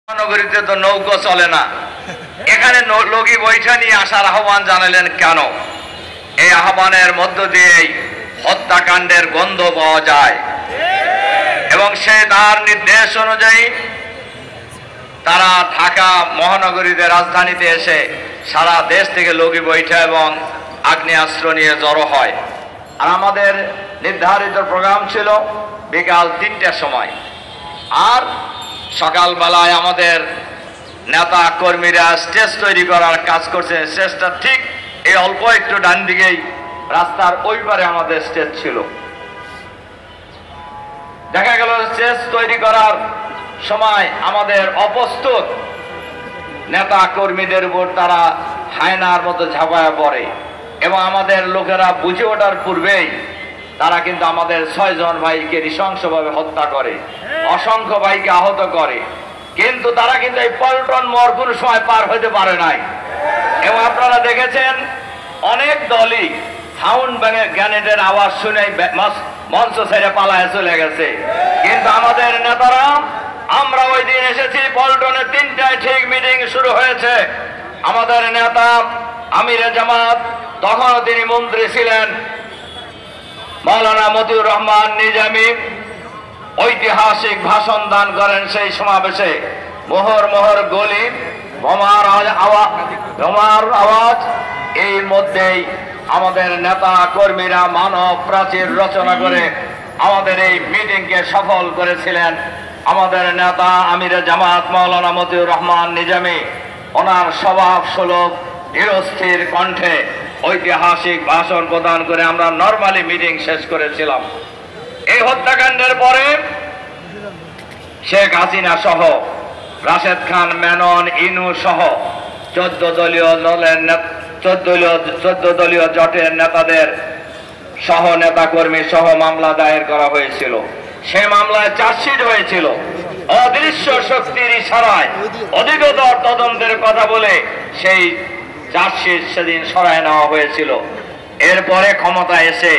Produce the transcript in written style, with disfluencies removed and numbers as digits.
নগরীতে তো নৌকো চলে না, এখানে লগি বৈঠা নিয়ে আসার আহ্বান জানালেন কেন? এই আহ্বানের মধ্য দিয়েই হত্যাকাণ্ডের গন্ধ পাওয়া যায় এবং সে তার নির্দেশ অনুযায়ী তারা ঢাকা মহানগরীতে রাজধানীতে এসে সারা দেশ থেকে লগি বৈঠা এবং আগ্নেয়াস্ত্র নিয়ে জড়ো হয়। আর আমাদের নির্ধারিত প্রোগ্রাম ছিল বিকাল ৩টার সময়। আর সকালবেলায় আমাদের নেতা কর্মীরা স্টেজ তৈরি করার কাজ করছেন। স্টেজটা ঠিক এই অল্প একটু ডান দিকেই রাস্তার ওই পারে আমাদের স্টেজ ছিল। দেখা গেল স্টেজ তৈরি করার সময় আমাদের অপ্রস্তুত নেতা কর্মীদের উপর তারা হায়নার মতো ঝাঁপায়া পড়ে এবং আমাদের লোকেরা বুঝে ওঠার পূর্বেই তারা কিন্তু আমাদের ৬ জন ভাইকে নৃশংসভাবে হত্যা করে, অসংখ্য ভাইকে আহত করে। কিন্তু তারা কিন্তু এই পল্টন মোড় কোনো সময় পার হতে পারে নাই। এবং আপনারা দেখেছেন অনেক দলই সাউন্ড গ্যানেটের আওয়াজ শুনে মঞ্চ ছেড়ে পালায় চলে গেছে। কিন্তু আমাদের নেতারা, আমরা ওই দিন এসেছি পল্টনে ৩টায় ঠিক মিটিং শুরু হয়েছে। আমাদের নেতা আমিরে জামাত, তখনও তিনি মন্ত্রী ছিলেন, মাওলানা মতিউর রহমান নিজামী ঐতিহাসিক ভাষণ দান করেন সেই সমাবেশে। মোহর মোহর গলি, বোমার আওয়াজ, এর মধ্যেই আমাদের নেতা কর্মীরা মানব প্রাচীর রচনা করে আমাদের এই মিটিংকে সফল করেছিলেন। আমাদের নেতা আমিরে জামাত মাওলানা মতিউর রহমান নিজামী ওনার স্বভাব সুলভ ধীরস্থির কণ্ঠে ঐতিহাসিক ভাষণ প্রদান করে আমরা নরমালি মিটিং শেষ করেছিলাম। এই হত্যাকাণ্ডের পরে শেখ হাসিনা সহ রাশেদ খান মেনন, ইনু সহ 14 দলীয় জোটের নেতাদের সহ নেতা কর্মী সহ মামলা দায়ের করা হয়েছিল। সে মামলায় চার্জশিট হয়েছিল। অদৃশ্য শক্তির ইশারায় অধিকতর তদন্তের কথা বলে সেই চার্জশিট সেদিন সরায় নেওয়া হয়েছিল। এরপরে ক্ষমতা এসে